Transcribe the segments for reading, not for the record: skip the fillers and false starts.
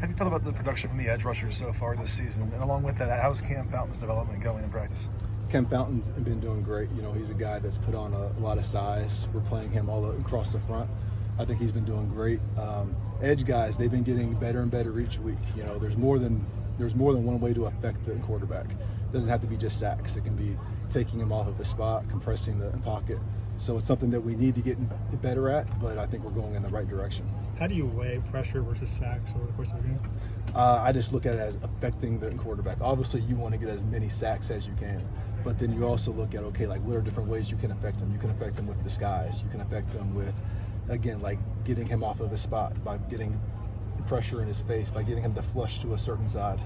How do you feel about the production from the edge rushers so far this season? And along with that, how's Cam Fountain's development going in practice? Cam Fountain's been doing great. He's a guy that's put on a lot of size. We're playing him all across the front. I think he's been doing great. Edge guys, they've been getting better and better each week. There's more than one way to affect the quarterback. It doesn't have to be just sacks. It can be taking him off of his spot, compressing the pocket. So it's something that we need to get better at, but I think we're going in the right direction. How do you weigh pressure versus sacks over the course of the game? I just look at it as affecting the quarterback. Obviously, you want to get as many sacks as you can, but then you also look at, okay, like what are different ways you can affect him? You can affect him with disguise. You can affect him with, again, like getting him off of his spot, by getting pressure in his face, by getting him to flush to a certain side.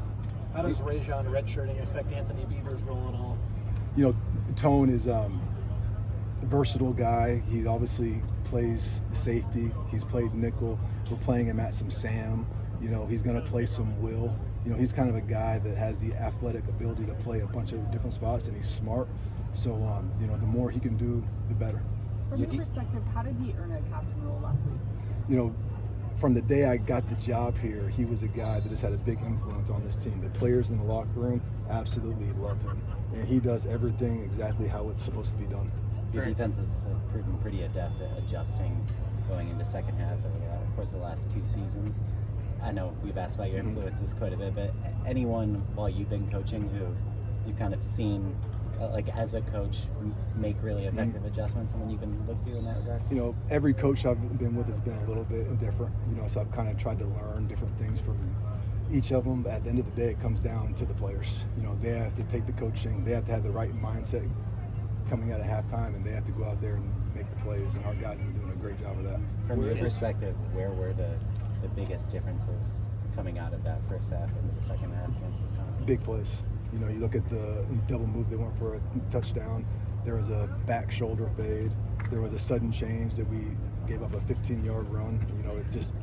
How does Rajon redshirting affect Anthony Beaver's role at all? Tone is a versatile guy. He obviously plays safety. He's played nickel. We're playing him at some Sam. He's going to play some will. He's kind of a guy that has the athletic ability to play a bunch of different spots, and he's smart. So, the more he can do, the better. From your perspective, how did he earn a captain role last week? From the day I got the job here, he was a guy that has had a big influence on this team. The players in the locker room absolutely love him, and he does everything exactly how it's supposed to be done. Your defense has proven pretty adept at adjusting going into second halves over the course of the last 2 seasons. I know we've asked about your influences quite a bit, but anyone while you've been coaching who you've kind of seen, like as a coach, make really effective adjustments, someone you can look to in that regard? Every coach I've been with has been a little bit different, so I've kind of tried to learn different things from each of them. But at the end of the day, it comes down to the players. They have to take the coaching, they have to have the right mindset coming out of halftime, and they have to go out there and make the plays, and our guys have been doing a great job of that. From your perspective, where were the biggest differences coming out of that first half into the second half against Wisconsin? Big plays. You look at the double move, they went for a touchdown. There was a back shoulder fade. There was a sudden change that we gave up a 15-yard run. It just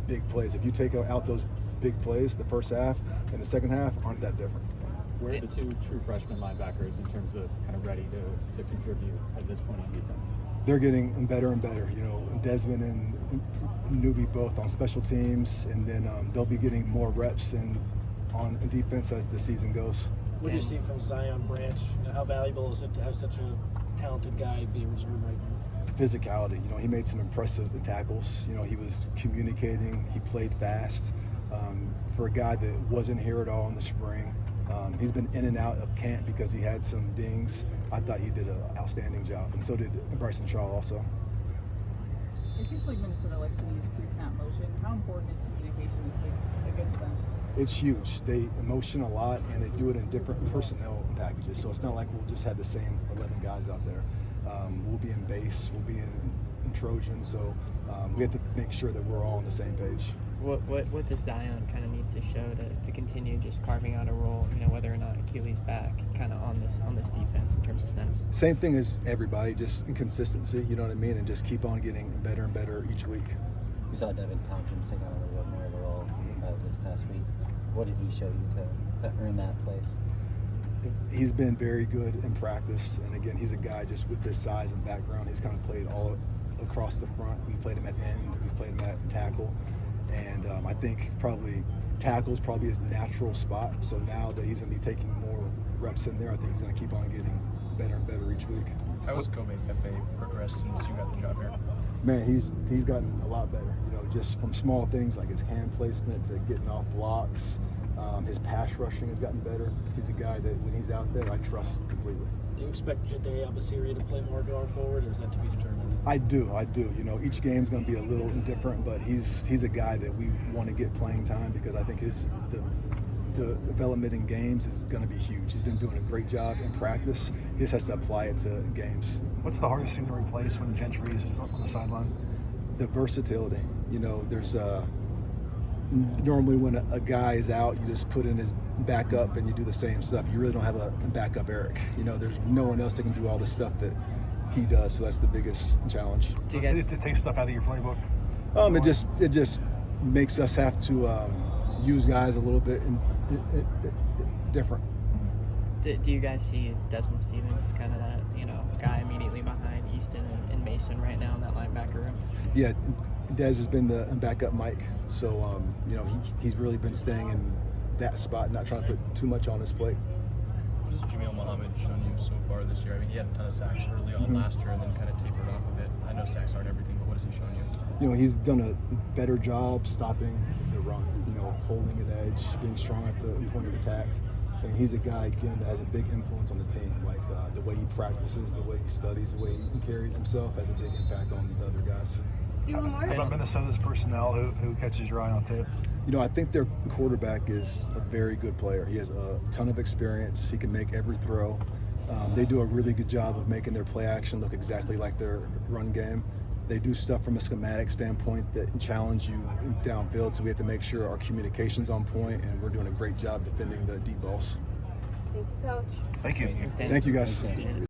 big plays. If you take out those big plays, the first half and the second half aren't that different. Where are the 2 true freshman linebackers in terms of kind of ready to contribute at this point on defense? They're getting better and better. Desmond and Newbie both on special teams, and then they'll be getting more reps on defense as the season goes. What do you see from Zion Branch? How valuable is it to have such a talented guy be a reserve right now? Physicality. He made some impressive tackles. He was communicating. He played fast. For a guy that wasn't here at all in the spring, he's been in and out of camp because he had some dings. I thought he did an outstanding job, and so did Bryson Shaw also. It seems like Minnesota likes to use pre-snap motion. How important is communication this week against them? It's huge. They motion a lot, and they do it in different personnel packages. So it's not like we'll just have the same 11 guys out there. We'll be in base, we'll be in Trojan, so we have to make sure that we're all on the same page. What does Zion kind of need to show to continue just carving out a role, whether or not Achilles back kind of on this defense in terms of snaps? Same thing as everybody, just inconsistency, you know what I mean, and just keep on getting better and better each week. We saw Devin Tompkins take on a little bit more of a role this past week. What did he show you to earn that place? He's been very good in practice, and again, he's a guy just with this size and background. He's kind of played all across the front. We played him at end, we played him at tackle, and I think probably tackle's probably his natural spot. So now that he's going to be taking more reps in there, I think he's going to keep on getting better and better each week. How has Kome Pepe progressed since you got the job here? Man, he's gotten a lot better. Just from small things like his hand placement to getting off blocks. His pass rushing has gotten better. He's a guy that when he's out there, I trust completely. Do you expect Jade Abasiri to play more going forward, or is that to be determined? I do. Each game's going to be a little different, but he's a guy that we want to get playing time because I think the development in games is going to be huge. He's been doing a great job in practice. He just has to apply it to games. What's the hardest thing to replace when Gentry's on the sideline? The versatility. There's normally when a guy is out, you just put in his backup and you do the same stuff. You really don't have a backup Eric. There's no one else that can do all the stuff that he does, so that's the biggest challenge. Do you guys to take stuff out of your playbook? It just makes us have to use guys a little bit different. Do you guys see Desmond Stevens as kind of that, guy immediately behind Easton and Mason right now in that linebacker room? Yeah, Dez has been the backup Mike, so he's really been staying in that spot, not trying to put too much on his plate. What has Jameel Muhammad shown you so far this year? I mean, he had a ton of sacks early on last year and then kind of tapered off a bit. I know sacks aren't everything, but what has he shown you? He's done a better job stopping the run, holding an edge, being strong at the point of attack. And he's a guy, again, that has a big influence on the team. Like the way he practices, the way he studies, the way he carries himself has a big impact on the other guys. Do one more. How about Minnesota's personnel? Who catches your eye on tape? I think their quarterback is a very good player. He has a ton of experience. He can make every throw. They do a really good job of making their play action look exactly like their run game. They do stuff from a schematic standpoint that challenge you downfield, so we have to make sure our communication's on point, and we're doing a great job defending the deep balls. Thank you, Coach. Thank you. Thanks, Dan. Thank you, guys. Thanks, Dan.